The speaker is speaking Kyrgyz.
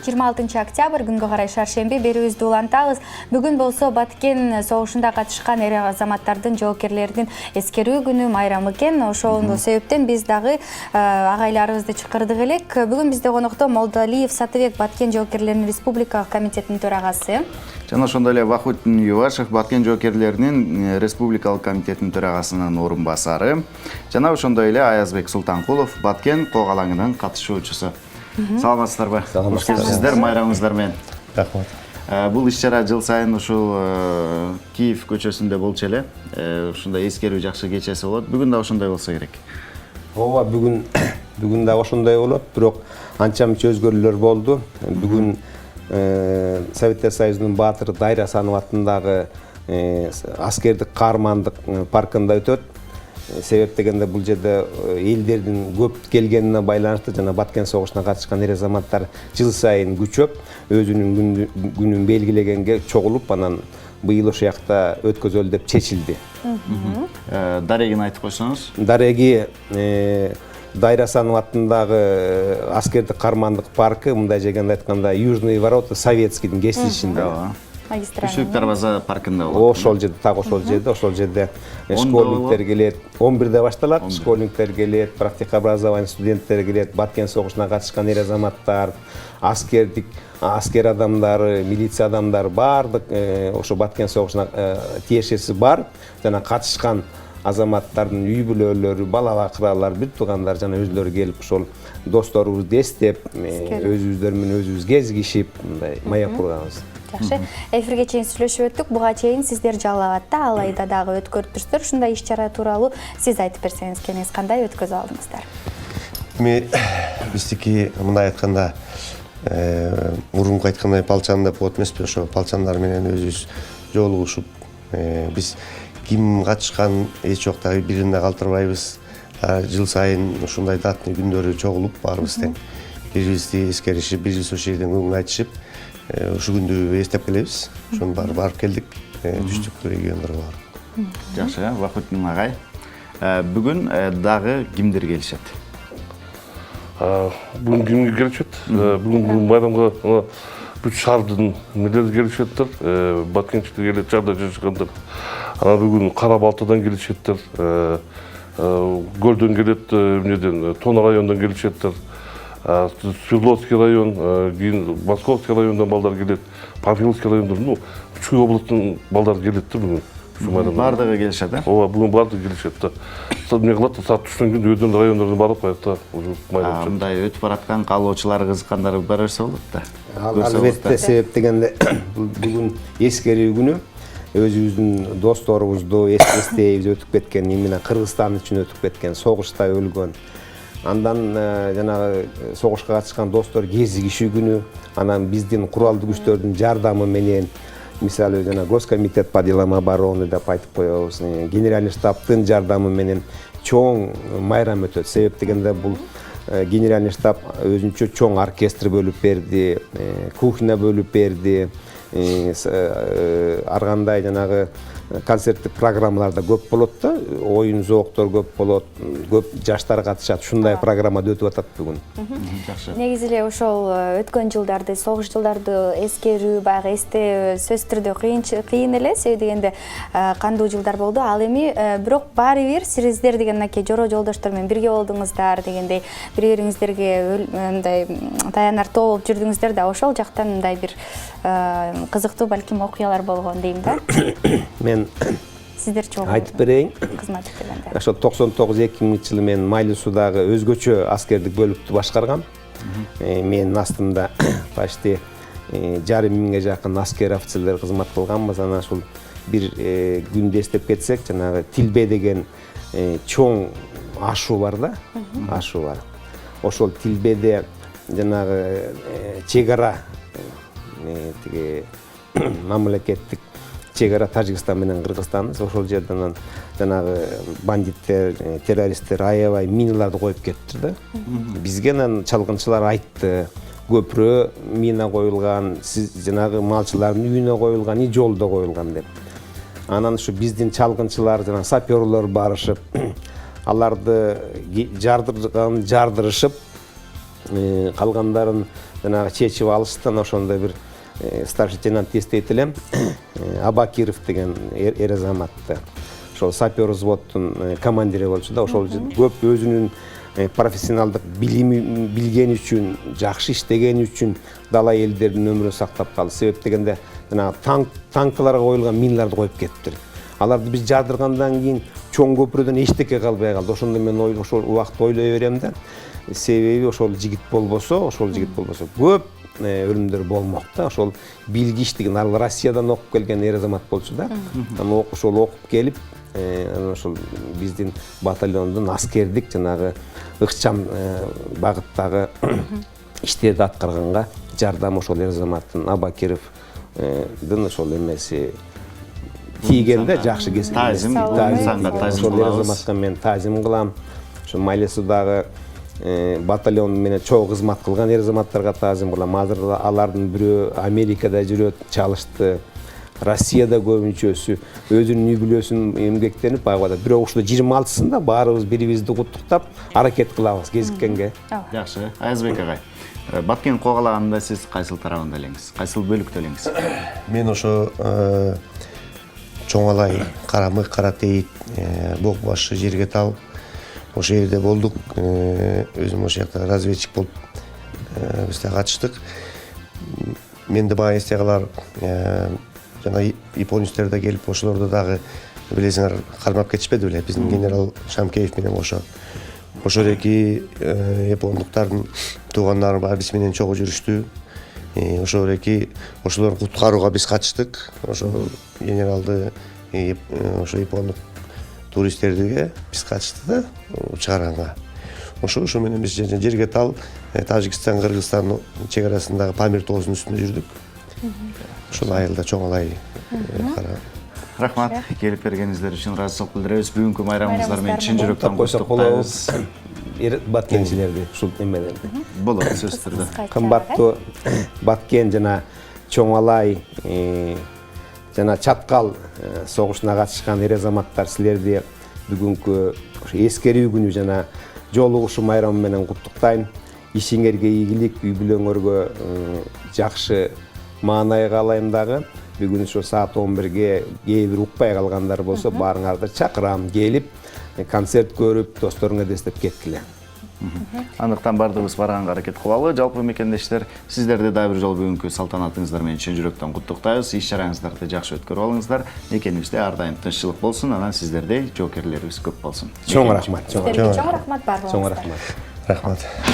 26 октябрь күнгө карай шаршемби берүүбүздү улантабыз. Бүгүн болсо Баткен согушунда катышкан эр азаматтардын жоокерлердин эскерүү күнү майрамы экен. Ошол себептен биз дагы агайларыбызды чакырдык элек. Бүгүн бизде конокто Молдалиев Сатыбек, Баткен жоокерлеринин республикалык комитетинин төрагасы. Жана ошондой эле Вахутдин Ювашев, Баткен жоокерлеринин республикалык комитетинин төрагасынын орун басары. Жана ошондой эле Аязбек Султанкулов, Баткен кок алаңынын катышуучусу. Саламатсыздарбы? Сиздер майрамыңыздар менен. Рахмат. Бул иш-чара жыл сайын ушул Киев көчөсүндө болчу эле. Ушундай эскерүү жакшы кечеси болот. Бүгүн да ошондой болсо керек. Ооба, бүгүн да ошондой болот, бирок анча-мынча өзгөрүүлөр болду. Бүгүн Советтер Союзунун баатыры Дайра Асанов атындагы аскердик каармандык паркында өтөт. Себеп дегенде бул жерде элдердин көп келгенине байланыштуу жана Баткен согушуна катышкан эр азаматтар жыл сайын күчөп, өзүнүн күнүн белгилегенге чогулуп, анан быйыл ошол жакта өткөзөлү деп чечилди. Дарегин айтып койсоңуз. Дареги Дайра Асанов атындагы аскердик каармандык паркы, мындай жегенде айтканда, Южный ворота Советскийдин кесилишинде. Түшүк дарбаза паркында болот. Ошол жерде, так ошол жерде школьниктер келет, 11-де башталат, школьниктер келет, практикообразование студенттер келет, Баткен согушуна катышкан эр азаматтар, аскер адамдары, милиция адамдары бардык ошо Баткен согушуна тиешеси бар, жана катышкан азаматтардын үй бүлөлөрү, бала бакыралар, бир туугандар жана өзүлөрү келип ошол досторубузду эстеп, өзүбүздөр менен өзүбүз кезигишип, мындай маек курганбыз. Жакшы. Эфирге чейин сүйлөшүп өттүк. Буга чейин сиздер Жалал-Абадда, алайда дагы өткөрүптүрсүздөр. Ушундай иш-чара тууралуу сиз айтып берсеңиз, кеңес кандай өткөзүп алдыңыздар? Биздики мындай айтканда, мурунку айткандай балчан деп болот эмеспи, ошо балчандар менен өзүбүз жолугушуп, биз ким катышкан эч жокта бирине калтырбайбыз. Жыл сайын ушундай датный күндөрү чогулуп, баарыбыз тең бири-бирибизди эскеришип, бири-бирибиз ошол жерден көңүл айтышып, ушу күндү эстеп келебиз. Ошону барып келдик, түштүк региондорго барып. Жакшы, Вахутдин агай. Бүгүн дагы кимдер келишет? Бүгүн кимге келишет? Бүгүн майрамга бүт шаардын нелери келишеттер. Баткенчиктер келет, шаарда жашагандар. Анан бүгүн Кара Балтадан келишеттер. Гөлдөн келет, эмнеден, Тона районунан келишеттер. Свердловский район, Московский райондан балдар келет, Панфиловский райондан, үчкү областын балдар келет бүгүн. Бардыгы келишет, Ооба, бүгүн бардыгы келишет. Эмне кылат, саат 3төн кийин өйдөн райондордон барып каякта уже майрам. Мындай өтүп бараткан каалоочулар кызыккандар бар берсе болот да. Албетте, себеп дегенде бүгүн эскерүү күнү, өзүбүздүн досторубузду эстейбиз, өтүп кеткен, именно Кыргызстан үчүн өтүп кеткен, согушта өлгөн. Андан жанагы согушка катышкан достор кезигишүү күнү, анан биздин куралдуу күчтөрдүн жардамы менен, мисалы жана Госкомитет по делам обороны деп айтып коебуз, генеральный штабтын жардамы менен чоң майрам өтөт. Себеп дегенде бул генеральный штаб өзүнчө чоң оркестр бөлүп берди, кухня бөлүп берди, ар кандай жанагы концерттик программаларда көп болот да, оюн зооктор көп болот, көп жаштар катышат. Ушундай программада өтүп атат бүгүн. Негизи эле ошол өткөн жылдарды, согуш жылдарды эскерүү, баягы эстөө сөзсүз түрдө кыйын эле, себеби дегенде кандуу жылдар болду. Ал эми бирок баары бир сиздер деген мынакей жора жолдоштор менен бирге болдуңуздар дегендей, бири-бириңиздерге мындай таянартоо болуп жүрдүңүздөр да, ошол жактан мындай бир кызыктуу балким окуялар болгон дейм да. Мен сиздер чоң айтып берейин. Кызмат эткендер. Ошо 99-2000 жылы мен Майлысуудагы өзгөчө аскердик бөлүктү башкаргам. Менин астымда почти 500 жакын аскер офицерлер кызмат кылганбыз. Анан ушул бир күндү эстеп кетсек, жанагы Тилбе деген чоң ашуу бар да, ашуу бар. Ошол Тилбеде жанагы чегара тиги мамлекеттик чегара Тажикстан менен Кыргызстан, ошол жерден жанагы бандиттер, террористтер аябай миналарды коюп кетти да. Бизге чалгынчылар айтты, көпүрө мина коюлган, жанагы малчылардын үйүнө коюлган, жолдо коюлган деп. Анан ушу биздин чалгынчылар жана саперлор барышып, аларды жардырышып, калгандарын жанагы чечип алыштан ошондой бир старший лейтенант эстейт элем. Абакиров деген эр азаматты. Ошол сапер взводдун командири болчу да, ошол көп өзүнүн профессионалдык билими билген үчүн, жакшы иштеген үчүн дала элдердин өмүрүн сактап калды. Себеп дегенде жанагы танкыларга коюлган миналарды коюп кетиптир. Аларды биз жадыргандан кийин чоң көпүрөдөн эчтеке калбай калды. Ошондо мен ошол убакытта ойлой берем да. Себеби ошол жигит болбосо көп өлүмдөр болмок да. Ошол билгичтигин ал Россиядан окуп келген эр азамат болчу да. Анан ошол окуп келип, анан ошол биздин батальондун аскердик жанагы ыкчам багыттагы иштерди аткарганга жардам ошол эр азаматтын Абакировдун ошол эмеси тийген да, жакшы кесип. Ошол эр азаматка мен таазим кылам. Ошо Майлы Судагы батальон менен чоң кызмат кылган эр азаматтарга таазим кылам. Азыр алардын бирөө Америкада жүрөт, чалышты. Россияда көбүнчөсү өзүнүн үй бүлөсүн эмгектенип багада. Бирок ушул 26-сында баарыбыз бирибизди куттуктап аракет кылабыз кезиккенге. Жакшы. Аязбек агай, Баткен когалаганда сиз кайсыл тарабында элеңиз? Кайсыл бөлүктө элеңиз? Мен ошо Чоңалай, Карамык, Каратейит, Бок башы, Жерге тал ошол жерде болдук. Өзүм ошол жакта разведчик болуп биз да катыштык. Менде баа эстегалар жана японецтер да келип ошолорду дагы билесиңер кармап кетишпеди беле. Биздин генерал Шамкеев менен ошол эки япондуктардын туугандары бар биз менен чогуу жүрүштү. Ошол эки ошолорду куткарууга биз катыштык. Ошол генералды ошо япондук туристтерге биз катышты да чыгарганга. Ошо менен биз Жерге тал Тажикстан, Кыргызстан чек арасындагы Памир тоосунун үстүндө жүрдүк. Ошол айылда Чоңалай Рахмат, келип бергениңиздер үчүн ыраазычылык билдиребиз. Бүгүнкү майрамыңыздар менен чын жүрөктөн куттуктайбыз. Баткенчилерди, ушул эмелерди. Болот, сөз түрдө. Кымбаттуу Баткен жана Чоңалай жана Чаткал согушуна катышкан эр азаматтар, силерди бүгүнкү эскерүү күнү жана жолугушуу майрамы менен куттуктайм. Ишиңерге ийгилик, үй бүлөңөргө жакшы маанай каалайм дагы. Бүгүн ошо саат 11-ге кээ бир укпай калгандар болсо, баарыңарды чакырам, келип концерт көрүп, досторуңа дестеп кеткиле. Андыктан бардыгыбыз барганга аракет кылалы. Жалпы мекендештер, сиздерди дагы бир жолу бүгүнкү салтанатыңыздар менен чын жүрөктөн куттуктайбыз. Иш чараңыздарды жакшы өткөрүп алыңыздар. Мекенибизде ар дайым тынччылык болсун, анан сиздердей жоокерлерибиз көп болсун. Чоң рахмат. Чоң рахмат барлыгыңызга. Чоң рахмат. рахмат.